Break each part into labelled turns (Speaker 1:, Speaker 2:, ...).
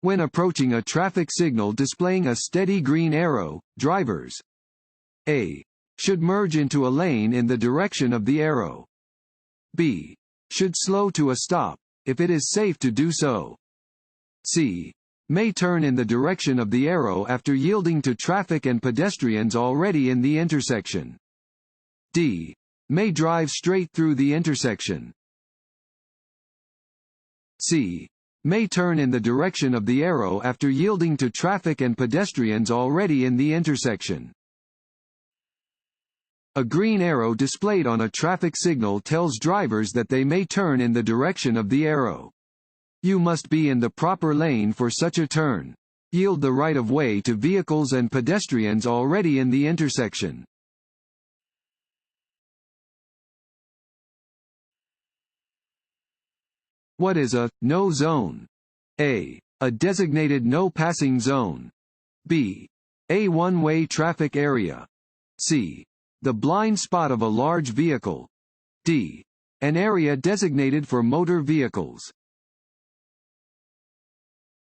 Speaker 1: When approaching a traffic signal displaying a steady green arrow, drivers A. should merge into a lane in the direction of the arrow. B. should slow to a stop, if it is safe to do so. C. may turn in the direction of the arrow after yielding to traffic and pedestrians already in the intersection. D. may drive straight through the intersection. C. may turn in the direction of the arrow after yielding to traffic and pedestrians already in the intersection. A green arrow displayed on a traffic signal tells drivers that they may turn in the direction of the arrow. You must be in the proper lane for such a turn. Yield the right of way to vehicles and pedestrians already in the intersection. What is a no zone? A. a designated no passing zone. B. a one-way traffic area. C. the blind spot of a large vehicle. D. an area designated for motor vehicles.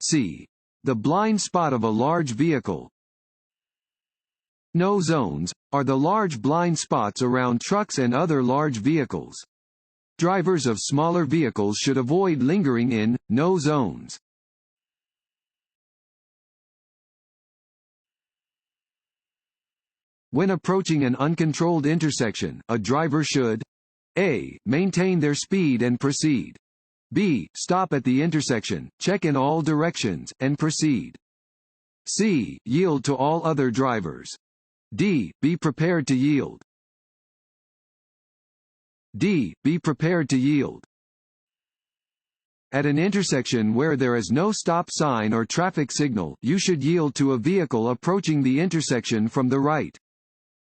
Speaker 1: C. the blind spot of a large vehicle. No zones are the large blind spots around trucks and other large vehicles. Drivers of smaller vehicles should avoid lingering in no zones. When approaching an uncontrolled intersection, a driver should A. maintain their speed and proceed. B. stop at the intersection, check in all directions, and proceed. C. yield to all other drivers. D. be prepared to yield. D. be prepared to yield. At an intersection where there is no stop sign or traffic signal, you should yield to a vehicle approaching the intersection from the right.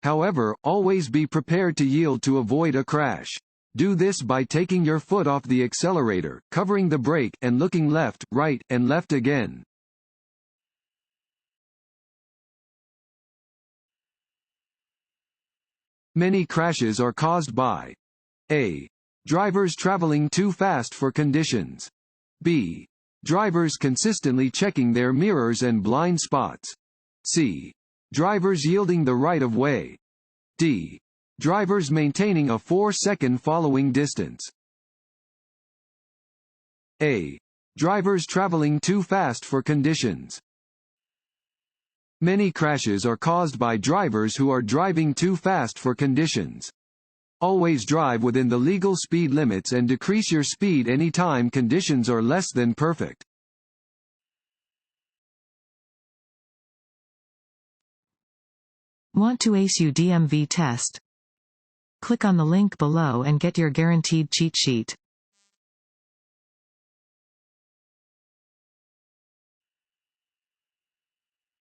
Speaker 1: However, always be prepared to yield to avoid a crash. Do this by taking your foot off the accelerator, covering the brake, and looking left, right, and left again. Many crashes are caused by A. drivers traveling too fast for conditions. B. drivers consistently checking their mirrors and blind spots. C. drivers yielding the right of way. D. drivers maintaining a 4-second following distance. A. drivers traveling too fast for conditions. Many crashes are caused by drivers who are driving too fast for conditions. Always drive within the legal speed limits and decrease your speed anytime conditions are less than perfect.
Speaker 2: Want to ace your DMV test? Click on the link below and get your guaranteed cheat sheet.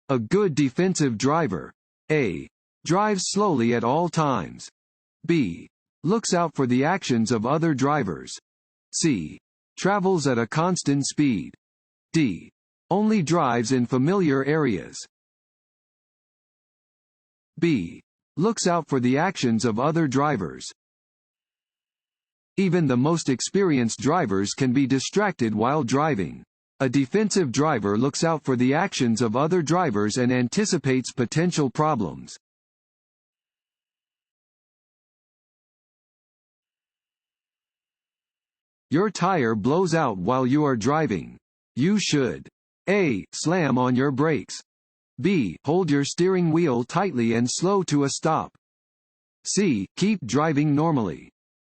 Speaker 1: A good defensive driver. A. drives slowly at all times. B. looks out for the actions of other drivers. C. travels at a constant speed. D. only drives in familiar areas. B. looks out for the actions of other drivers. Even the most experienced drivers can be distracted while driving. A defensive driver looks out for the actions of other drivers and anticipates potential problems. Your tire blows out while you are driving. You should A. slam on your brakes. B. hold your steering wheel tightly and slow to a stop. C. keep driving normally.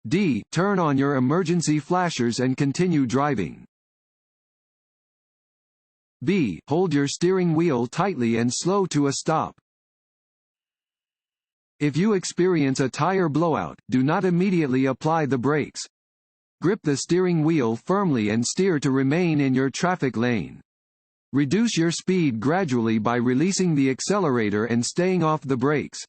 Speaker 1: D. turn on your emergency flashers and continue driving. B. hold your steering wheel tightly and slow to a stop. If you experience a tire blowout, do not immediately apply the brakes. Grip the steering wheel firmly and steer to remain in your traffic lane. Reduce your speed gradually by releasing the accelerator and staying off the brakes.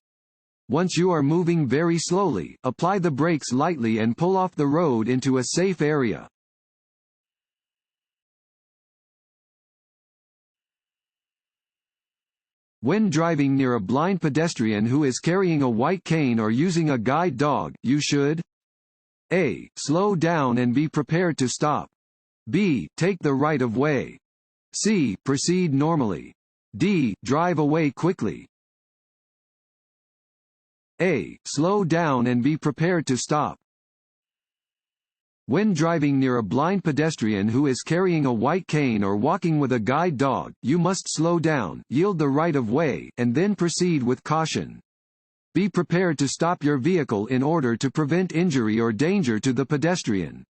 Speaker 1: Once you are moving very slowly, apply the brakes lightly and pull off the road into a safe area. When driving near a blind pedestrian who is carrying a white cane or using a guide dog, you should A. slow down and be prepared to stop. B. take the right of way. C. Proceed normally. D. Drive away quickly. A. Slow down and be prepared to stop. When driving near a blind pedestrian who is carrying a white cane or walking with a guide dog, you must slow down, yield the right of way, and then proceed with caution. Be prepared to stop your vehicle in order to prevent injury or danger to the pedestrian.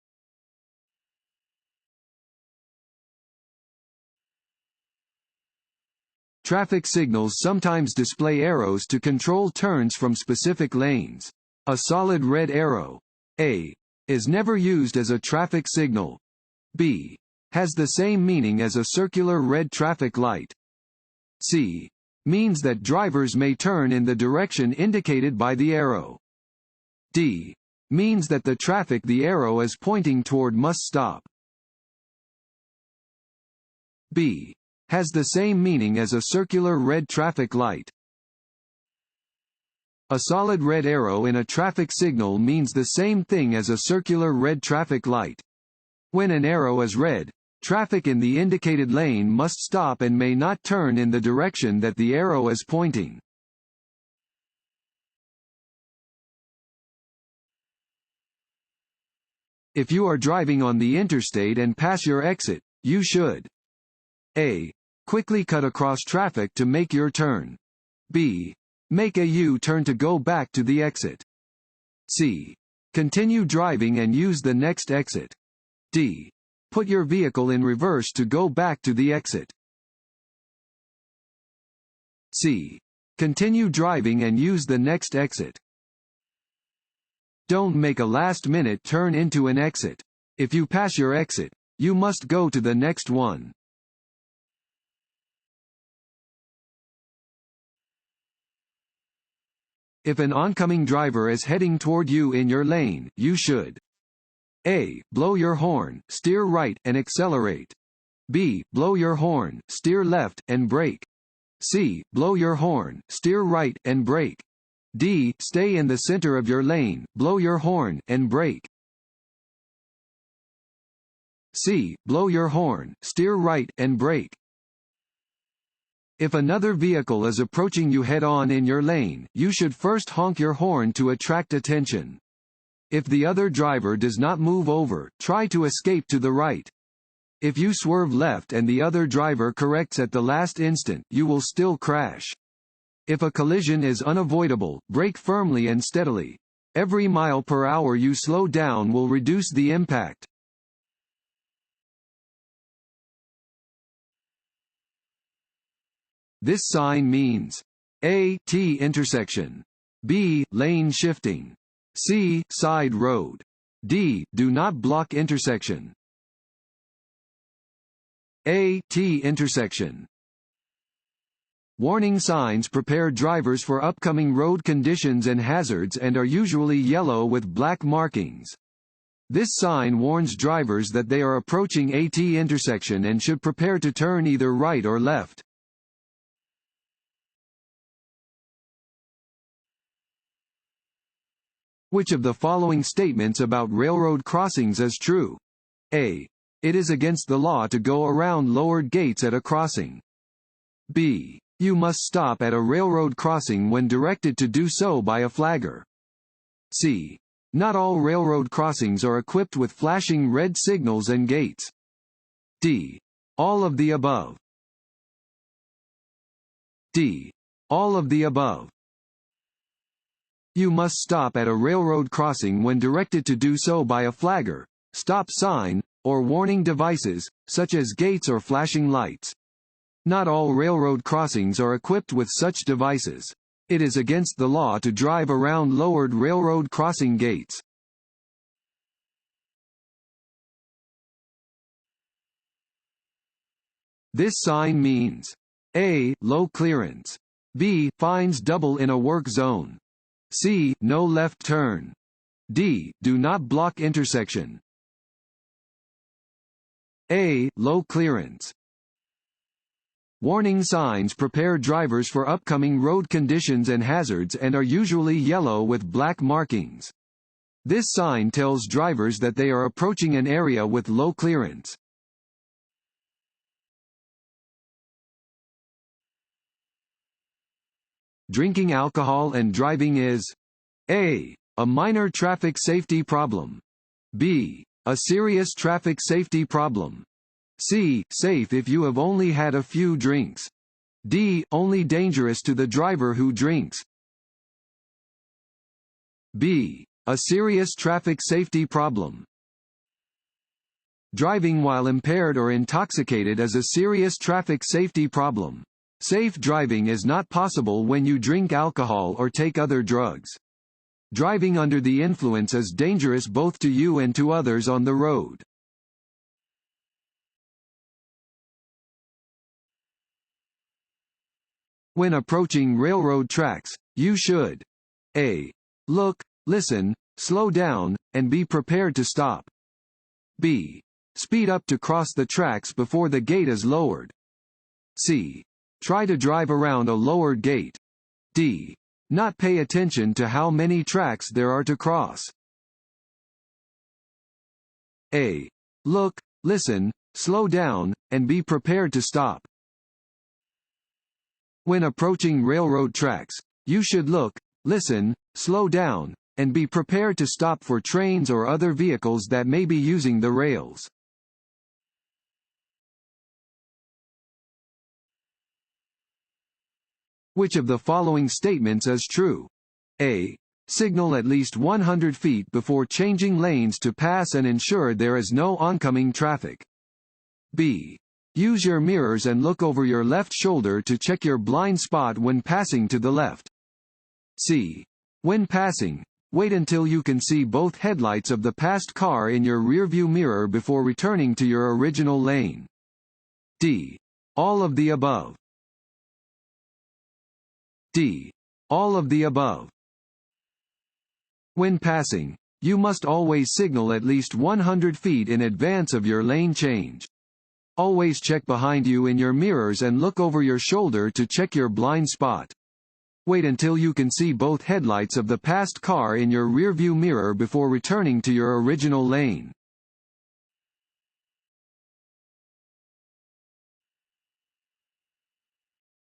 Speaker 1: Traffic signals sometimes display arrows to control turns from specific lanes. A solid red arrow, A, is never used as a traffic signal. B, has the same meaning as a circular red traffic light. C, means that drivers may turn in the direction indicated by the arrow. D, means that the traffic the arrow is pointing toward must stop. B, has the same meaning as a circular red traffic light. A solid red arrow in a traffic signal means the same thing as a circular red traffic light. When an arrow is red, traffic in the indicated lane must stop and may not turn in the direction that the arrow is pointing. If you are driving on the interstate and pass your exit, you should A. Quickly cut across traffic to make your turn. B. Make a U-turn to go back to the exit. C. Continue driving and use the next exit. D. Put your vehicle in reverse to go back to the exit. C. Continue driving and use the next exit. Don't make a last-minute turn into an exit. If you pass your exit, you must go to the next one. If an oncoming driver is heading toward you in your lane, you should A. Blow your horn, steer right, and accelerate. B. Blow your horn, steer left, and brake. C. Blow your horn, steer right, and brake. D. Stay in the center of your lane, blow your horn, and brake. C. Blow your horn, steer right, and brake. If another vehicle is approaching you head-on in your lane, you should first honk your horn to attract attention. If the other driver does not move over, try to escape to the right. If you swerve left and the other driver corrects at the last instant, you will still crash. If a collision is unavoidable, brake firmly and steadily. Every mile per hour you slow down will reduce the impact. This sign means A. T intersection. B. Lane shifting. C. Side road. D. Do not block intersection. A. T intersection. Warning signs prepare drivers for upcoming road conditions and hazards and are usually yellow with black markings. This sign warns drivers that they are approaching a T intersection and should prepare to turn either right or left. Which of the following statements about railroad crossings is true? A. It is against the law to go around lowered gates at a crossing. B. You must stop at a railroad crossing when directed to do so by a flagger. C. Not all railroad crossings are equipped with flashing red signals and gates. D. All of the above. D. All of the above. You must stop at a railroad crossing when directed to do so by a flagger, stop sign, or warning devices, such as gates or flashing lights. Not all railroad crossings are equipped with such devices. It is against the law to drive around lowered railroad crossing gates. This sign means A. Low clearance. B. Fines double in a work zone. C. No left turn. D. Do not block intersection. A. Low clearance. Warning signs prepare drivers for upcoming road conditions and hazards and are usually yellow with black markings. This sign tells drivers that they are approaching an area with low clearance. Drinking alcohol and driving is A. A minor traffic safety problem. B. A serious traffic safety problem. C. Safe if you have only had a few drinks. D. Only dangerous to the driver who drinks. B. A serious traffic safety problem. Driving while impaired or intoxicated is a serious traffic safety problem. Safe driving is not possible when you drink alcohol or take other drugs. Driving under the influence is dangerous both to you and to others on the road. When approaching railroad tracks, you should A. Look, listen, slow down, and be prepared to stop. B. Speed up to cross the tracks before the gate is lowered. C. Try to drive around a lowered gate. D. Not pay attention to how many tracks there are to cross. A. Look, listen, slow down, and be prepared to stop. When approaching railroad tracks, you should look, listen, slow down, and be prepared to stop for trains or other vehicles that may be using the rails. Which of the following statements is true? A. Signal at least 100 feet before changing lanes to pass and ensure there is no oncoming traffic. B. Use your mirrors and look over your left shoulder to check your blind spot when passing to the left. C. When passing, wait until you can see both headlights of the passed car in your rearview mirror before returning to your original lane. D. All of the above. D. All of the above. When passing, you must always signal at least 100 feet in advance of your lane change. Always check behind you in your mirrors and look over your shoulder to check your blind spot. Wait until you can see both headlights of the passed car in your rearview mirror before returning to your original lane.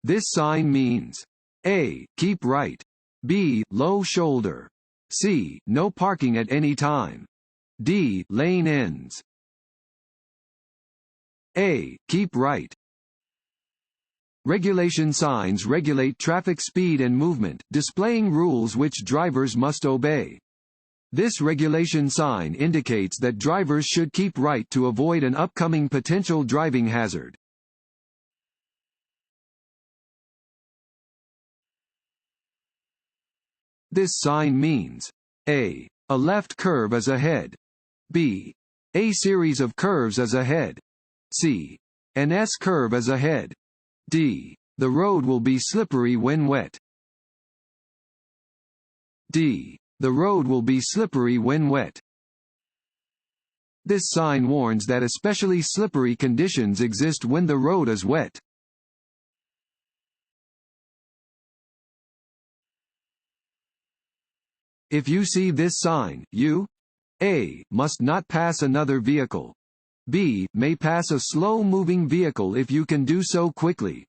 Speaker 1: This sign means A. Keep right. B. Low shoulder. C. No parking at any time. D. Lane ends. A. Keep right. Regulation signs regulate traffic speed and movement, displaying rules which drivers must obey. This regulation sign indicates that drivers should keep right to avoid an upcoming potential driving hazard. This sign means A. A left curve is ahead. B. A series of curves is ahead. C. An S-curve is ahead. D. The road will be slippery when wet. D. The road will be slippery when wet. This sign warns that especially slippery conditions exist when the road is wet. If you see this sign, you A. Must not pass another vehicle. B. May pass a slow-moving vehicle if you can do so quickly.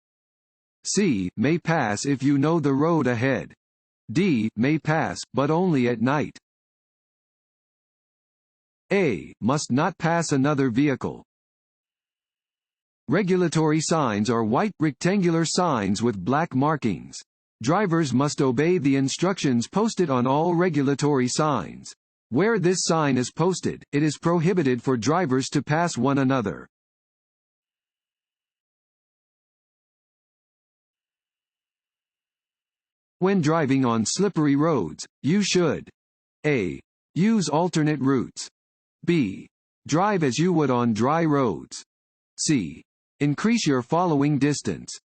Speaker 1: C. May pass if you know the road ahead. D. May pass, but only at night. A. Must not pass another vehicle. Regulatory signs are white, rectangular signs with black markings. Drivers must obey the instructions posted on all regulatory signs. Where this sign is posted, it is prohibited for drivers to pass one another. When driving on slippery roads, you should A. Use alternate routes. B. Drive as you would on dry roads. C. Increase your following distance.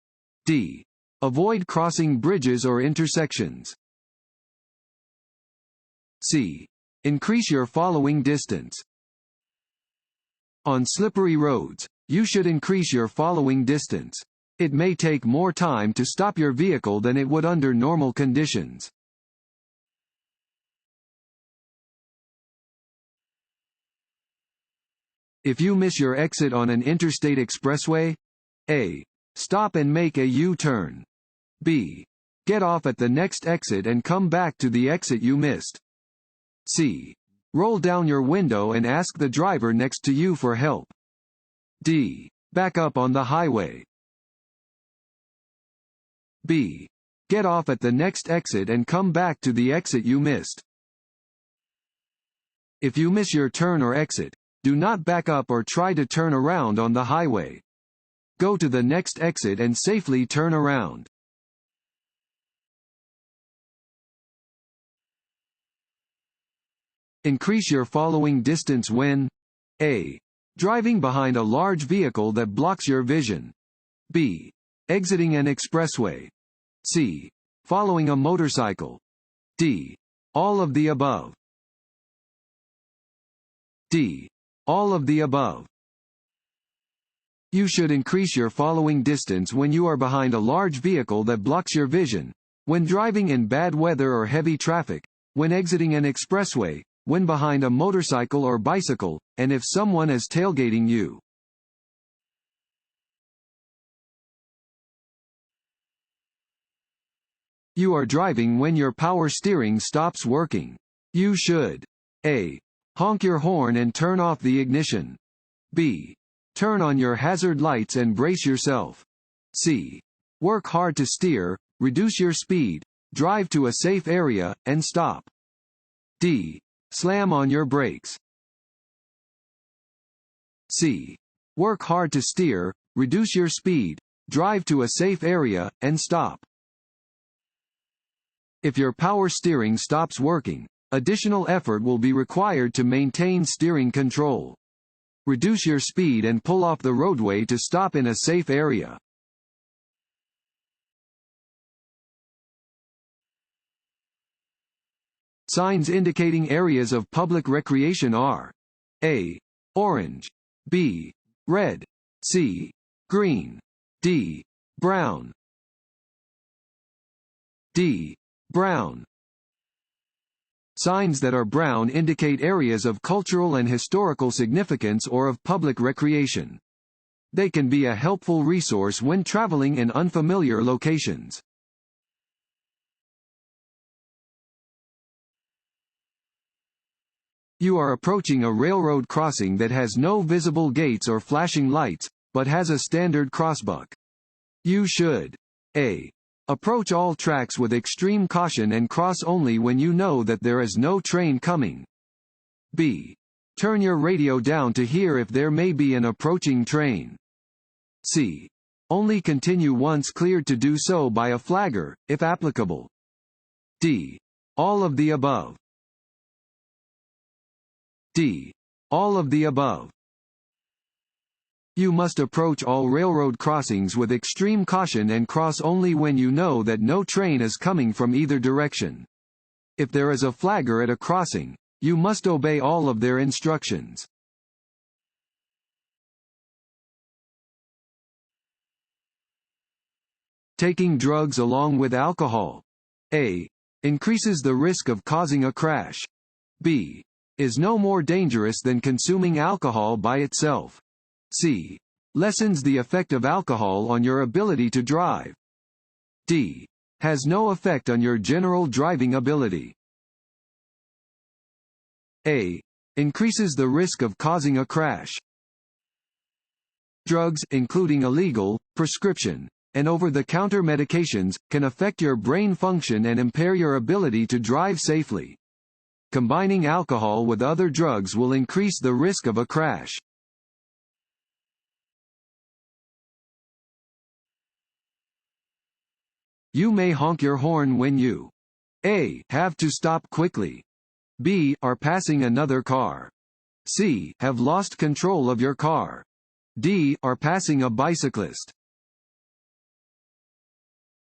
Speaker 1: D. Avoid crossing bridges or intersections. C. Increase your following distance. On slippery roads, you should increase your following distance. It may take more time to stop your vehicle than it would under normal conditions. If you miss your exit on an interstate expressway, A. Stop and make a U-turn. B. Get off at the next exit and come back to the exit you missed. C. Roll down your window and ask the driver next to you for help. D. Back up on the highway. B. Get off at the next exit and come back to the exit you missed. If you miss your turn or exit, do not back up or try to turn around on the highway. Go to the next exit and safely turn around. Increase your following distance when A. Driving behind a large vehicle that blocks your vision. B. Exiting an expressway. C. Following a motorcycle. D. All of the above. D. All of the above. You should increase your following distance when you are behind a large vehicle that blocks your vision, when driving in bad weather or heavy traffic, when exiting an expressway, when behind a motorcycle or bicycle, and if someone is tailgating you. You are driving when your power steering stops working. You should A. Honk your horn and turn off the ignition. B. Turn on your hazard lights and brace yourself. C. Work hard to steer, reduce your speed, drive to a safe area, and stop. D. Slam on your brakes. C. Work hard to steer, reduce your speed, drive to a safe area, and stop. If your power steering stops working, additional effort will be required to maintain steering control. Reduce your speed and pull off the roadway to stop in a safe area. Signs indicating areas of public recreation are A. Orange. B. Red. C. Green. D. Brown. D. Brown. Signs that are brown indicate areas of cultural and historical significance or of public recreation. They can be a helpful resource when traveling in unfamiliar locations. You are approaching a railroad crossing that has no visible gates or flashing lights, but has a standard crossbuck. You should A. Approach all tracks with extreme caution and cross only when you know that there is no train coming. B. Turn your radio down to hear if there may be an approaching train. C. Only continue once cleared to do so by a flagger, if applicable. D. All of the above. D. All of the above. You must approach all railroad crossings with extreme caution and cross only when you know that no train is coming from either direction. If there is a flagger at a crossing, you must obey all of their instructions. Taking drugs along with alcohol. A. Increases the risk of causing a crash. B. Is no more dangerous than consuming alcohol by itself. C. Lessens the effect of alcohol on your ability to drive. D. Has no effect on your general driving ability. A. Increases the risk of causing a crash. Drugs, including illegal, prescription, and over-the-counter medications, can affect your brain function and impair your ability to drive safely. Combining alcohol with other drugs will increase the risk of a crash. You may honk your horn when you A. Have to stop quickly. B. Are passing another car. C. Have lost control of your car. D. Are passing a bicyclist.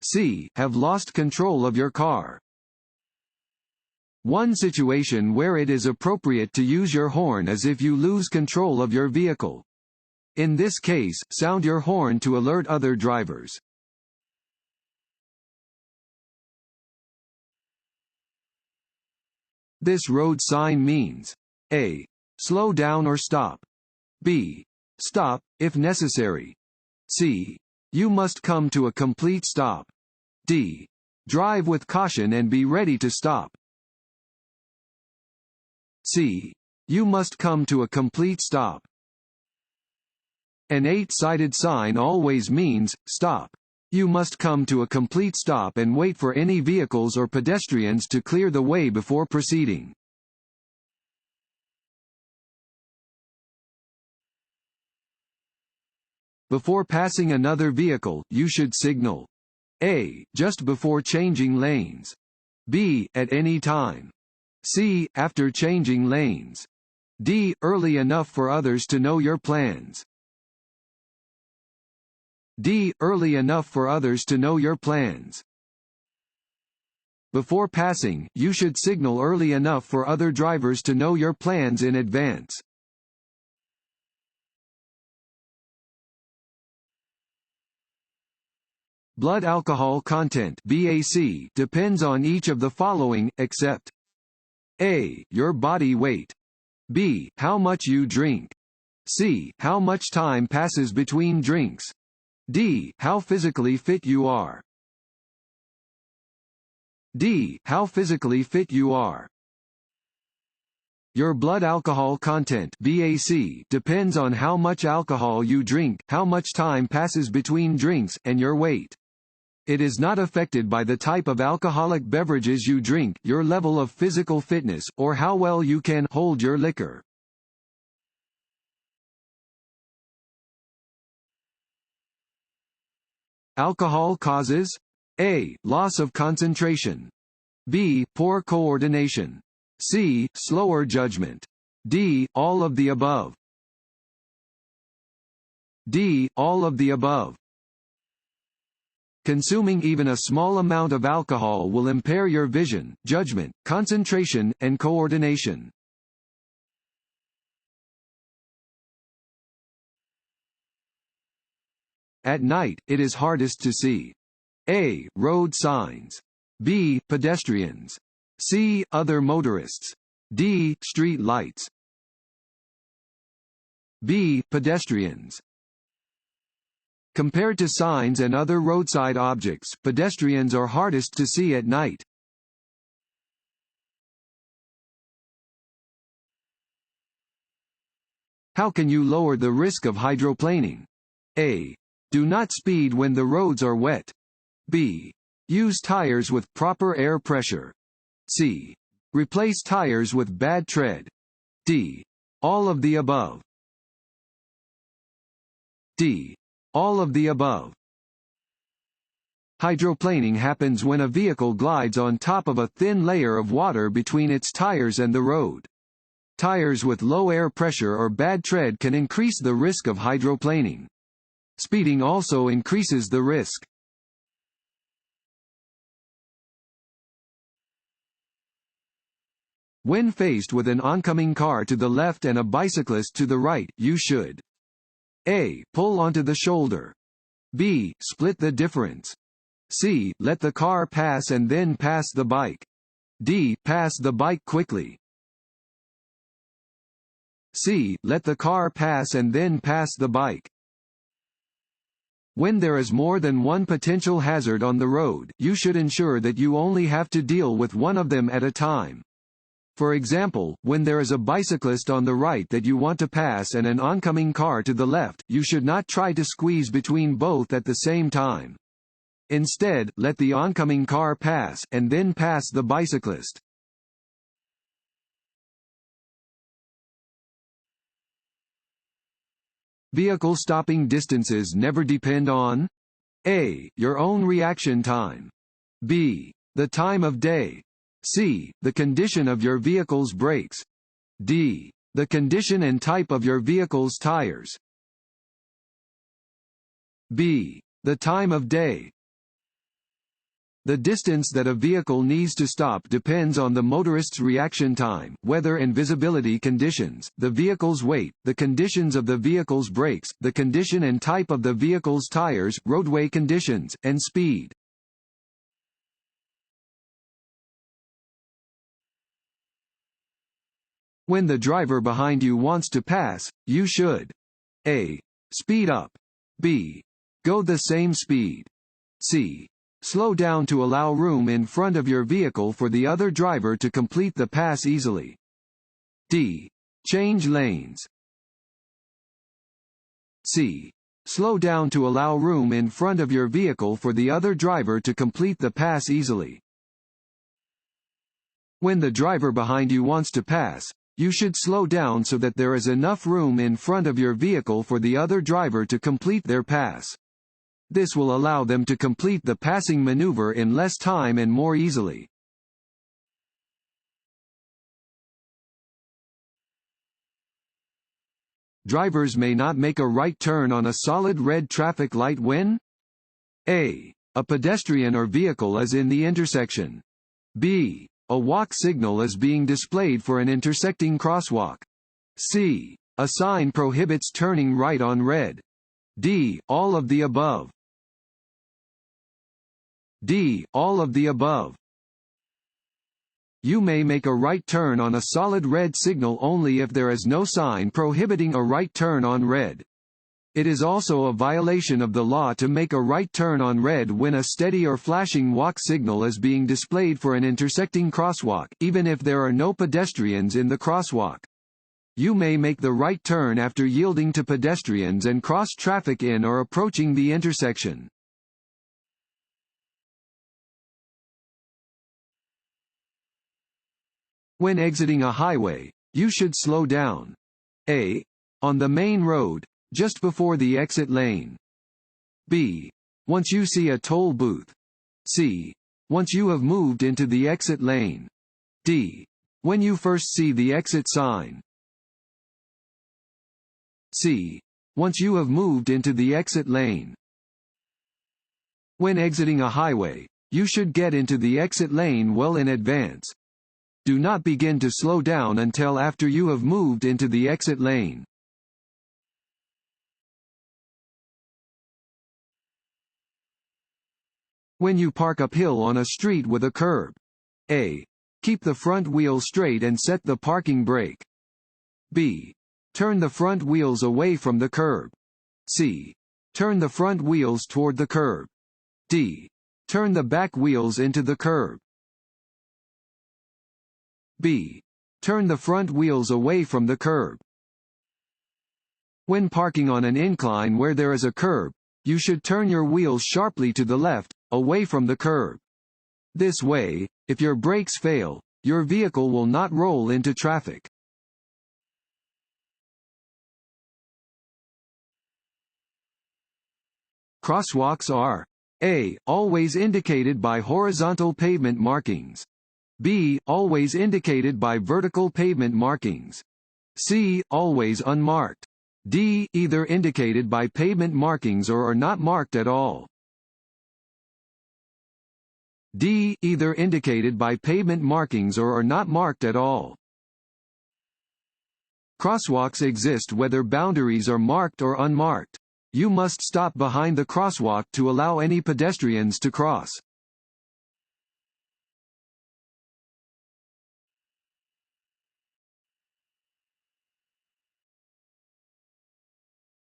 Speaker 1: C. Have lost control of your car. One situation where it is appropriate to use your horn is if you lose control of your vehicle. In this case, sound your horn to alert other drivers. This road sign means A. Slow down or stop. B. Stop, if necessary. C. You must come to a complete stop. D. Drive with caution and be ready to stop. C. You must come to a complete stop. An 8-sided sign always means, stop. You must come to a complete stop and wait for any vehicles or pedestrians to clear the way before proceeding. Before passing another vehicle, you should signal. A. Just before changing lanes. B. At any time. C. After changing lanes. D. Early enough for others to know your plans. D. Early enough for others to know your plans. Before passing, you should signal early enough for other drivers to know your plans in advance. Blood alcohol content (BAC) depends on each of the following, except A. Your body weight. B. How much you drink. C. How much time passes between drinks. D. How physically fit you are. D. How physically fit you are. Your blood alcohol content (BAC) depends on how much alcohol you drink, how much time passes between drinks, and your weight. It is not affected by the type of alcoholic beverages you drink, your level of physical fitness, or how well you can hold your liquor. Alcohol causes A. Loss of concentration. B. Poor coordination. C. Slower judgment. D. All of the above. D. All of the above. Consuming even a small amount of alcohol will impair your vision, judgment, concentration, and coordination. At night, it is hardest to see. A. Road signs. B. Pedestrians. C. Other motorists. D. Street lights. B. Pedestrians. Compared to signs and other roadside objects, pedestrians are hardest to see at night. How can you lower the risk of hydroplaning? A. Do not speed when the roads are wet. B. Use tires with proper air pressure. C. Replace tires with bad tread. D. All of the above. D. All of the above. Hydroplaning happens when a vehicle glides on top of a thin layer of water between its tires and the road. Tires with low air pressure or bad tread can increase the risk of hydroplaning. Speeding also increases the risk. When faced with an oncoming car to the left and a bicyclist to the right, you should A. Pull onto the shoulder. B. Split the difference. C. Let the car pass and then pass the bike. D. Pass the bike quickly. C. Let the car pass and then pass the bike. When there is more than one potential hazard on the road, you should ensure that you only have to deal with one of them at a time. For example, when there is a bicyclist on the right that you want to pass and an oncoming car to the left, you should not try to squeeze between both at the same time. Instead, let the oncoming car pass, and then pass the bicyclist. Vehicle stopping distances never depend on A. Your own reaction time. B. The time of day. C. The condition of your vehicle's brakes. D. The condition and type of your vehicle's tires. B. The time of day. The distance that a vehicle needs to stop depends on the motorist's reaction time, weather and visibility conditions, the vehicle's weight, the conditions of the vehicle's brakes, the condition and type of the vehicle's tires, roadway conditions, and speed. When the driver behind you wants to pass, you should A. Speed up. B. Go the same speed. C. Slow down to allow room in front of your vehicle for the other driver to complete the pass easily. D. Change lanes. C. Slow down to allow room in front of your vehicle for the other driver to complete the pass easily. When the driver behind you wants to pass, you should slow down so that there is enough room in front of your vehicle for the other driver to complete their pass. This will allow them to complete the passing maneuver in less time and more easily. Drivers may not make a right turn on a solid red traffic light when A. A pedestrian or vehicle is in the intersection. B. A walk signal is being displayed for an intersecting crosswalk. C. A sign prohibits turning right on red. D. All of the above. D. All of the above. You may make a right turn on a solid red signal only if there is no sign prohibiting a right turn on red. It is also a violation of the law to make a right turn on red when a steady or flashing walk signal is being displayed for an intersecting crosswalk, even if there are no pedestrians in the crosswalk. You may make the right turn after yielding to pedestrians and cross traffic in or approaching the intersection. When exiting a highway, you should slow down. A. On the main road, just before the exit lane. B. Once you see a toll booth. C. Once you have moved into the exit lane. D. When you first see the exit sign. C. Once you have moved into the exit lane. When exiting a highway, you should get into the exit lane well in advance. Do not begin to slow down until after you have moved into the exit lane. When you park uphill on a street with a curb. A. Keep the front wheel straight and set the parking brake. B. Turn the front wheels away from the curb. C. Turn the front wheels toward the curb. D. Turn the back wheels into the curb. B. Turn the front wheels away from the curb. When parking on an incline where there is a curb, you should turn your wheels sharply to the left, away from the curb. This way, if your brakes fail, your vehicle will not roll into traffic. Crosswalks are A. Always indicated by horizontal pavement markings. B. Always indicated by vertical pavement markings. C. Always unmarked. D. Either indicated by pavement markings or are not marked at all. D. Either indicated by pavement markings or are not marked at all. Crosswalks exist whether boundaries are marked or unmarked. You must stop behind the crosswalk to allow any pedestrians to cross.